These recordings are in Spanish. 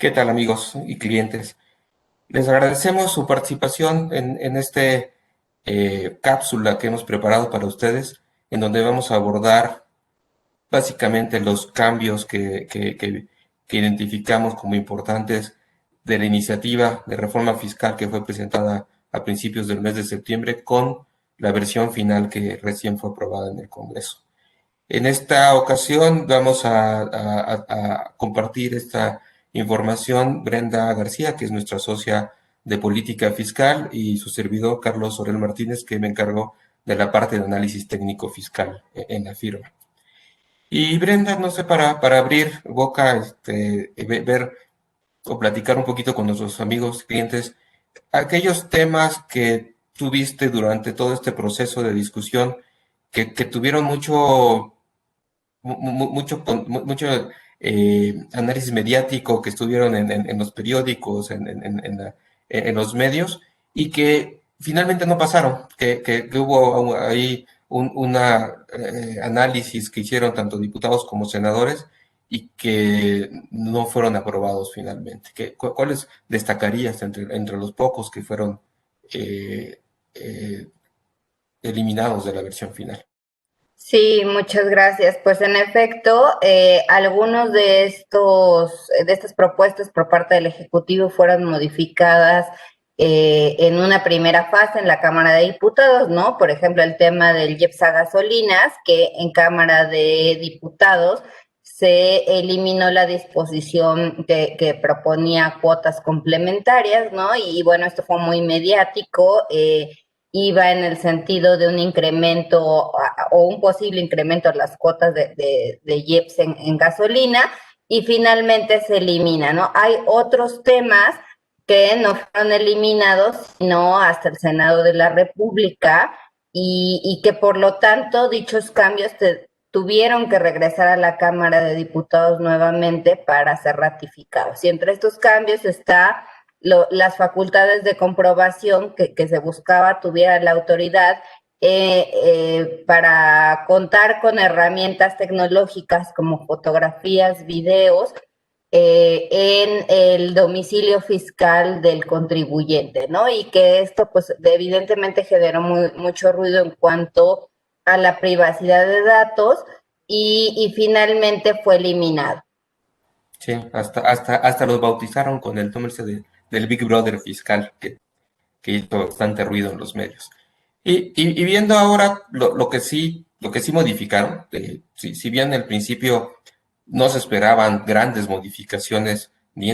¿Qué tal amigos y clientes? Les agradecemos su participación en este cápsula que hemos preparado para ustedes, en donde vamos a abordar básicamente los cambios que identificamos como importantes de la iniciativa de reforma fiscal que fue presentada a principios del mes de septiembre con la versión final que recién fue aprobada en el Congreso. En esta ocasión vamos a compartir esta información Brenda García, que es nuestra socia de política fiscal, y su servidor Carlos Sorel Martínez, que me encargó de la parte de análisis técnico fiscal en la firma. Y Brenda, no sé, para abrir boca, ver o platicar un poquito con nuestros amigos, clientes, aquellos temas que tuviste durante todo este proceso de discusión que tuvieron mucho análisis mediático, que estuvieron en los periódicos, en los medios, y que finalmente no pasaron, que hubo ahí una análisis que hicieron tanto diputados como senadores y que no fueron aprobados finalmente. ¿Cuáles destacarías entre los pocos que fueron eh, eh, eliminados de la versión final? Sí, muchas gracias. Pues en efecto, algunos de estas propuestas por parte del Ejecutivo fueron modificadas en una primera fase en la Cámara de Diputados, ¿no? Por ejemplo, el tema del IEPS a gasolinas, que en Cámara de Diputados se eliminó la disposición que proponía cuotas complementarias, ¿no? Y bueno, esto fue muy mediático. Iba en el sentido de un incremento o un posible incremento de las cuotas de IEPS en gasolina y finalmente se elimina, ¿no? Hay otros temas que no fueron eliminados, sino hasta el Senado de la República y que por lo tanto dichos cambios tuvieron que regresar a la Cámara de Diputados nuevamente para ser ratificados. Y entre estos cambios está las facultades de comprobación que se buscaba tuviera la autoridad para contar con herramientas tecnológicas como fotografías, videos, en el domicilio fiscal del contribuyente, ¿no? Y que esto, pues, evidentemente generó mucho ruido en cuanto a la privacidad de datos y finalmente fue eliminado. Sí, hasta los bautizaron con el nombre ese del Big Brother fiscal, que hizo bastante ruido en los medios. Y viendo ahora lo que sí modificaron, si bien al principio no se esperaban grandes modificaciones ni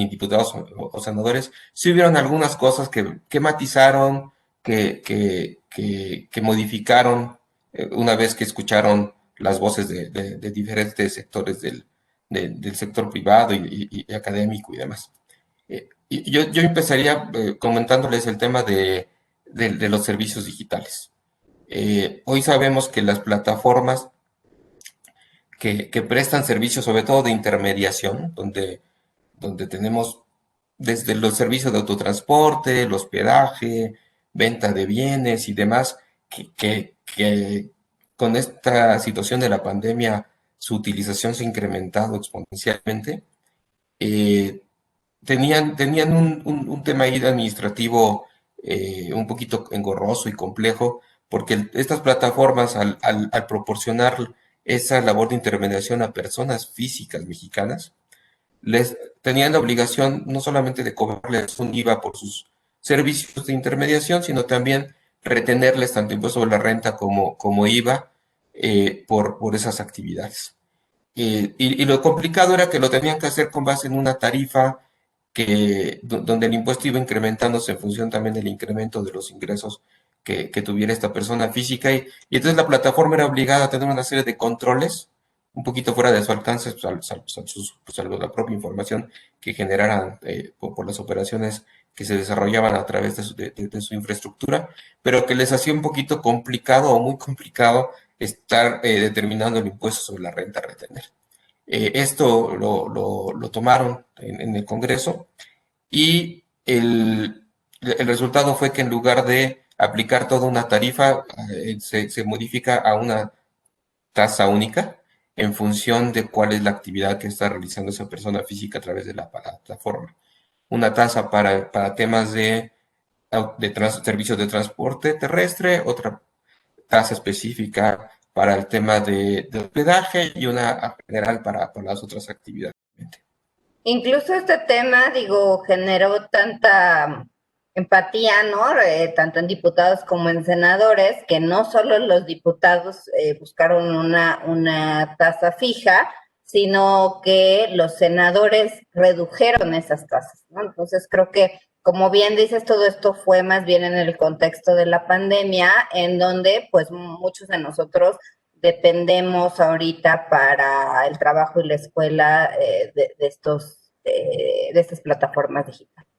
diputados o senadores, sí hubieron algunas cosas que matizaron, que modificaron una vez que escucharon las voces de diferentes sectores del sector privado y académico y demás. Y yo empezaría comentándoles el tema de los servicios digitales. Hoy sabemos que las plataformas que prestan servicios, sobre todo de intermediación, donde tenemos desde los servicios de autotransporte, el hospedaje, venta de bienes y demás, que con esta situación de la pandemia su utilización se ha incrementado exponencialmente. eh, tenían un tema ahí administrativo un poquito engorroso y complejo, porque estas plataformas, al proporcionar esa labor de intermediación a personas físicas mexicanas, les tenían la obligación no solamente de cobrarles un IVA por sus servicios de intermediación, sino también retenerles tanto impuesto sobre la renta como IVA por esas actividades. Y lo complicado era que lo tenían que hacer con base en una tarifa donde el impuesto iba incrementándose en función también del incremento de los ingresos que tuviera esta persona física. Y entonces la plataforma era obligada a tener una serie de controles un poquito fuera de su alcance, pues, a la propia información que generaran por las operaciones que se desarrollaban a través de su infraestructura, pero que les hacía un poquito complicado o muy complicado estar determinando el impuesto sobre la renta a retener. Esto lo tomaron en el Congreso y el resultado fue que en lugar de aplicar toda una tarifa, se modifica a una tasa única en función de cuál es la actividad que está realizando esa persona física a través de la plataforma. Una tasa para temas de servicios de transporte terrestre, otra tasa específica para el tema de hospedaje y una general para las otras actividades. Incluso este tema, digo, generó tanta empatía, ¿no? Tanto en diputados como en senadores, que no solo los diputados buscaron una tasa fija, sino que los senadores redujeron esas tasas, ¿no? Entonces creo que, como bien dices, todo esto fue más bien en el contexto de la pandemia, en donde pues muchos de nosotros dependemos ahorita para el trabajo y la escuela de estas plataformas digitales.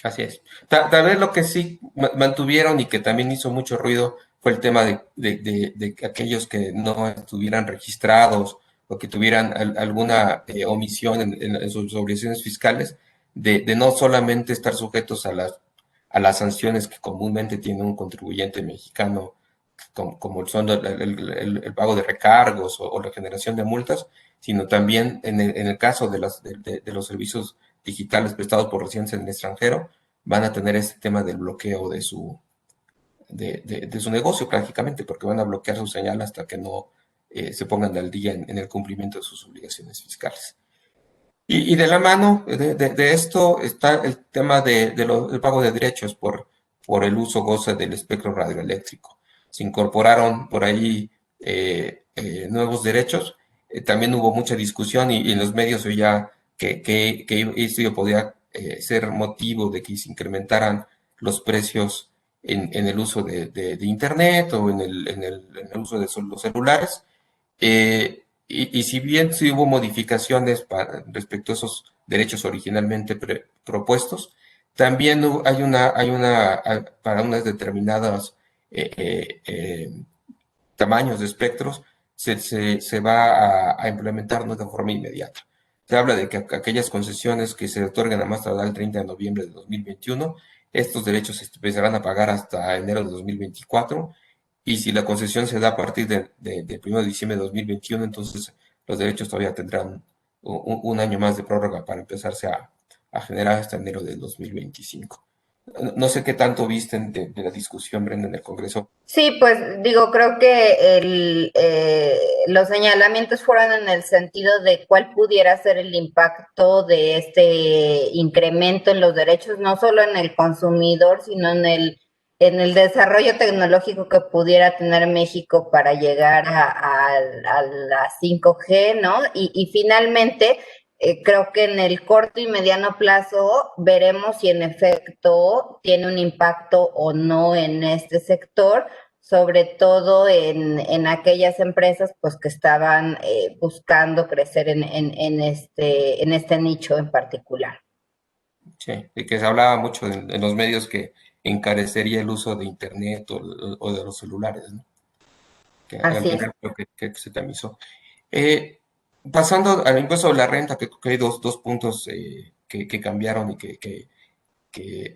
Así es. Tal vez lo que sí mantuvieron y que también hizo mucho ruido fue el tema de que aquellos que no estuvieran registrados o que tuvieran alguna omisión en sus obligaciones fiscales, de no solamente estar sujetos a las sanciones que comúnmente tiene un contribuyente mexicano, como son el pago de recargos o la generación de multas, sino también en el caso de los servicios digitales prestados por residentes en el extranjero, van a tener este tema del bloqueo de su negocio prácticamente, porque van a bloquear su señal hasta que no se pongan al día en el cumplimiento de sus obligaciones fiscales. Y de la mano de esto está el tema del pago de derechos por el uso goce del espectro radioeléctrico. Se incorporaron por ahí nuevos derechos. También hubo mucha discusión y en los medios ya que esto podía ser motivo de que se incrementaran los precios en el uso de Internet o en el uso de los celulares. Y si bien sí hubo modificaciones respecto a esos derechos originalmente propuestos, también para unas determinadas eh, eh, eh, tamaños de espectros se va a implementar no de forma inmediata. Se habla de que aquellas concesiones que se otorgan a más tardar el 30 de noviembre de 2021, estos derechos se empezarán a pagar hasta enero de 2024, y si la concesión se da a partir del 1 de diciembre de 2021, entonces los derechos todavía tendrán un año más de prórroga para empezarse a generar hasta enero del 2025. No sé qué tanto visten de la discusión, Brenda, en el Congreso. Sí, pues digo, creo que los señalamientos fueron en el sentido de cuál pudiera ser el impacto de este incremento en los derechos, no solo en el consumidor, sino en el desarrollo tecnológico que pudiera tener México para llegar a la 5G, ¿no? Y finalmente, creo que en el corto y mediano plazo veremos si en efecto tiene un impacto o no en este sector, sobre todo en aquellas empresas pues que estaban buscando crecer en este nicho en particular. Sí, y que se hablaba mucho en los medios que encarecería el uso de Internet o de los celulares, ¿no? Que al Así es. final creo que se tamizó. Eh, Pasando al impuesto de la renta, que hay dos puntos que cambiaron y que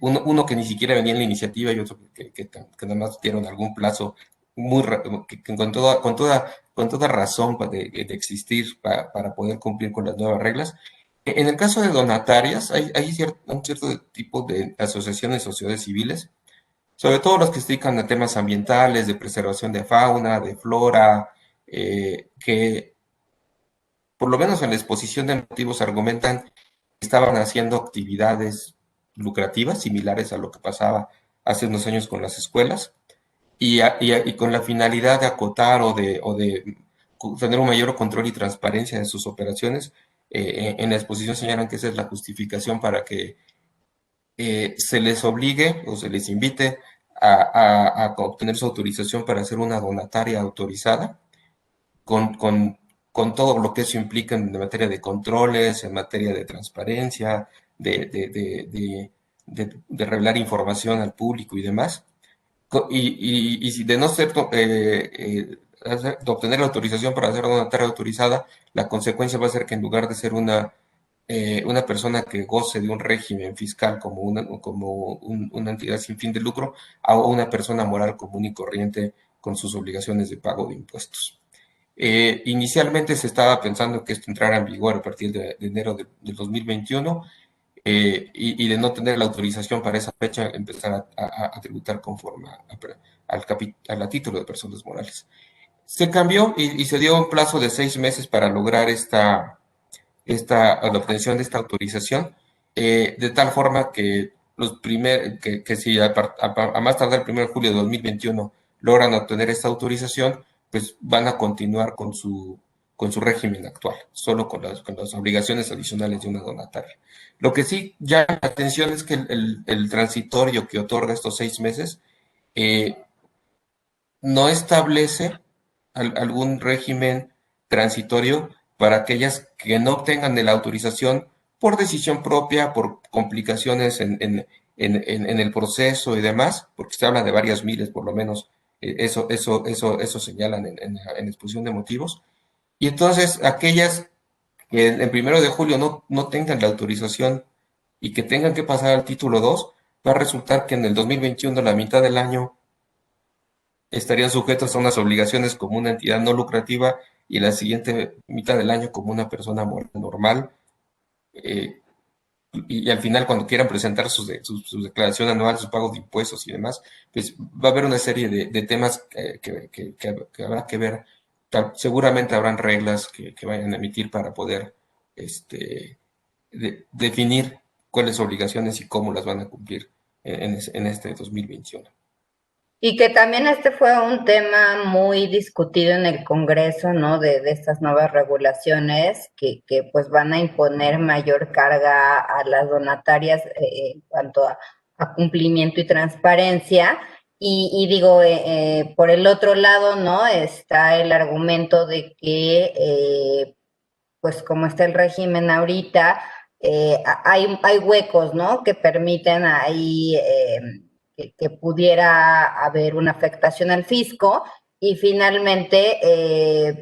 uno que ni siquiera venía en la iniciativa y otro que nada más dieron algún plazo que con toda razón de existir para poder cumplir con las nuevas reglas. En el caso de donatarias, hay un cierto tipo de asociaciones, sociedades civiles, sobre todo los que se dedican a temas ambientales, de preservación de fauna, de flora, que por lo menos en la exposición de motivos argumentan que estaban haciendo actividades lucrativas similares a lo que pasaba hace unos años con las escuelas y con la finalidad de acotar o de tener un mayor control y transparencia de sus operaciones. En la exposición señalan que esa es la justificación para que se les obligue o se les invite a obtener su autorización para hacer una donataria autorizada con, con, con todo lo que eso implica en materia de controles, en materia de transparencia, de revelar información al público y demás. Y si de no ser, de obtener la autorización para hacer una tarea autorizada, la consecuencia va a ser que en lugar de ser una persona que goce de un régimen fiscal como una entidad sin fin de lucro, a una persona moral común y corriente con sus obligaciones de pago de impuestos. Inicialmente se estaba pensando que esto entrara en vigor a partir de enero del 2021 y de no tener la autorización para esa fecha empezar a tributar conforme a la título de personas morales. Se cambió y se dio un plazo de 6 meses para lograr la obtención de esta autorización, de tal forma que que si a más tardar el 1 de julio de 2021 logran obtener esta autorización, pues van a continuar con su régimen actual, solo con las obligaciones adicionales de una donataria. Lo que sí llama la atención es que el transitorio que otorga estos 6 meses eh, no establece algún régimen transitorio para aquellas que no obtengan de la autorización por decisión propia, por complicaciones en el proceso y demás, porque se habla de varias miles por lo menos, eso señalan en exposición de motivos. Y entonces aquellas que el 1 de julio no tengan la autorización y que tengan que pasar al título 2, va a resultar que en el 2021, la mitad del año, estarían sujetos a unas obligaciones como una entidad no lucrativa y la siguiente mitad del año como una persona moral normal. eh, y al final, cuando quieran presentar su declaración anual, sus pagos de impuestos y demás, pues va a haber una serie de temas que habrá que ver. Seguramente habrán reglas que vayan a emitir para poder este, definir cuáles obligaciones y cómo las van a cumplir en este 2021. Y que también este fue un tema muy discutido en el Congreso, ¿no? De estas nuevas regulaciones que pues van a imponer mayor carga a las donatarias en cuanto a cumplimiento y transparencia. Y digo, por el otro lado, ¿no? Está el argumento de que pues como está el régimen ahorita, hay huecos, ¿no? Que permiten ahí que pudiera haber una afectación al fisco y finalmente,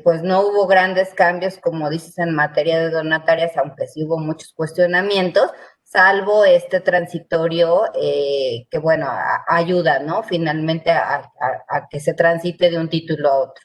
pues no hubo grandes cambios, como dices, en materia de donatarias, aunque sí hubo muchos cuestionamientos, salvo este transitorio que, bueno, ayuda, ¿no? Finalmente a que se transite de un título a otro.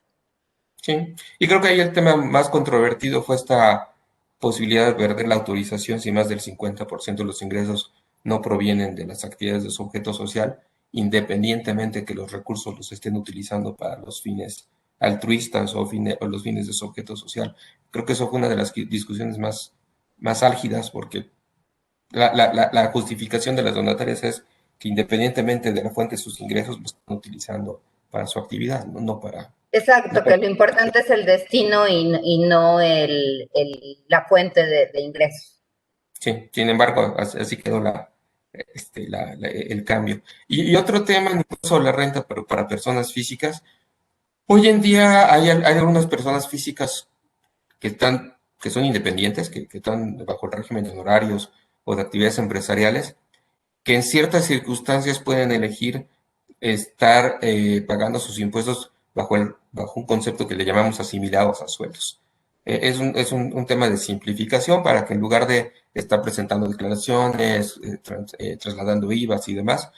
Sí, y creo que ahí el tema más controvertido fue esta posibilidad de perder la autorización si más del 50% de los ingresos no provienen de las actividades de su objeto social, independientemente que los recursos los estén utilizando para los fines altruistas o los fines de su objeto social. Creo que eso fue una de las discusiones más álgidas, porque la justificación de las donatarias es que independientemente de la fuente de sus ingresos, lo están utilizando para su actividad, no para... Exacto, que lo importante es el destino y no la fuente de ingresos. Sí, sin embargo, así quedó el cambio. Y otro tema, no solo la renta, pero para personas físicas. Hoy en día hay algunas personas físicas que son independientes, que están bajo el régimen de honorarios o de actividades empresariales, que en ciertas circunstancias pueden elegir estar pagando sus impuestos bajo un concepto que le llamamos asimilados a sueldos. Es un tema de simplificación para que en lugar de estar presentando declaraciones, trasladando IVAs y demás,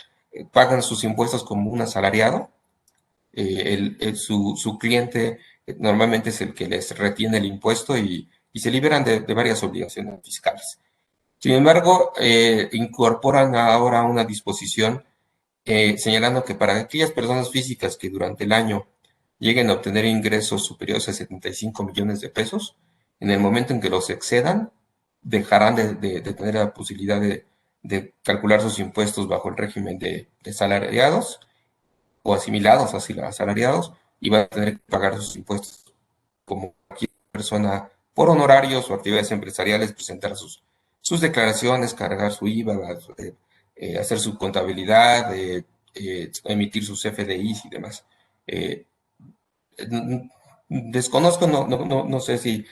pagan sus impuestos como un asalariado. Su cliente normalmente es el que les retiene el impuesto y se liberan de varias obligaciones fiscales. Sin embargo, incorporan ahora una disposición señalando que para aquellas personas físicas que durante el año lleguen a obtener ingresos superiores a 75 millones de pesos, en el momento en que los excedan, dejarán de tener la posibilidad de calcular sus impuestos bajo el régimen de salariados o asimilados a asalariados y van a tener que pagar sus impuestos como cualquier persona por honorarios o actividades empresariales, presentar sus declaraciones, cargar su IVA, hacer su contabilidad, emitir sus FDIs y demás. Eh, Desconozco, no sé si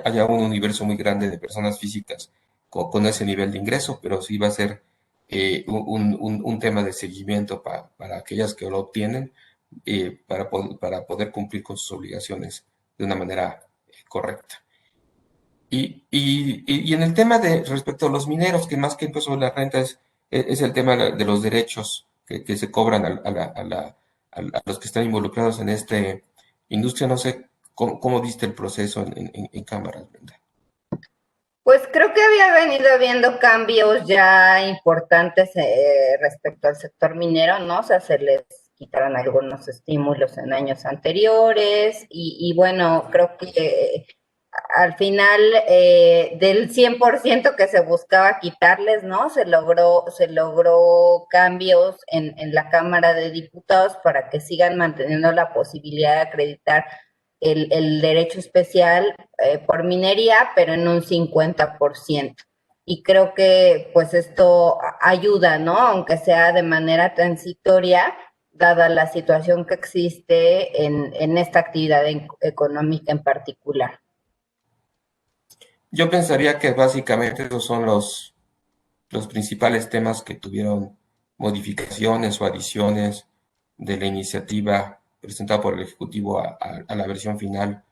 haya un universo muy grande de personas físicas con ese nivel de ingreso, pero sí va a ser un tema de seguimiento para aquellas que lo obtienen, para poder cumplir con sus obligaciones de una manera correcta. Y en el tema de respecto a los mineros, que más que impuesto sobre la renta es el tema de los derechos que se cobran a los que están involucrados en esta industria. No sé cómo viste el proceso en cámaras, Brenda? Pues creo que había venido habiendo cambios ya importantes respecto al sector minero, ¿no? O sea, se les quitaron algunos estímulos en años anteriores y bueno, creo que al final del 100% que se buscaba quitarles, ¿no? Se logró cambios en la Cámara de Diputados para que sigan manteniendo la posibilidad de acreditar el derecho especial por minería, pero en un 50%. Y creo que pues esto ayuda, ¿no? Aunque sea de manera transitoria, dada la situación que existe en esta actividad económica en particular. Yo pensaría que básicamente esos son los principales temas que tuvieron modificaciones o adiciones de la iniciativa presentada por el Ejecutivo a la versión final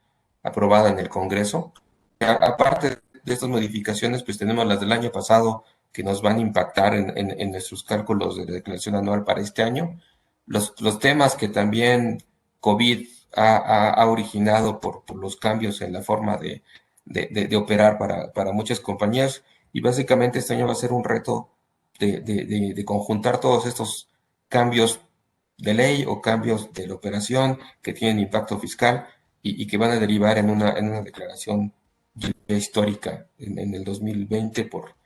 aprobada en el Congreso. Aparte de estas modificaciones, pues tenemos las del año pasado que nos van a impactar en nuestros cálculos de declaración anual para este año. Los temas que también COVID ha originado por los cambios en la forma de operar para muchas compañías. Y básicamente este año va a ser un reto de conjuntar todos estos cambios de ley o cambios de la operación que tienen impacto fiscal y que van a derivar en una declaración histórica en el 2020 por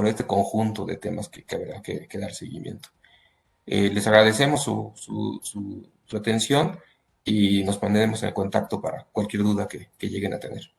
este conjunto de temas que habrá que dar seguimiento. Les agradecemos su atención y nos pondremos en contacto para cualquier duda que lleguen a tener.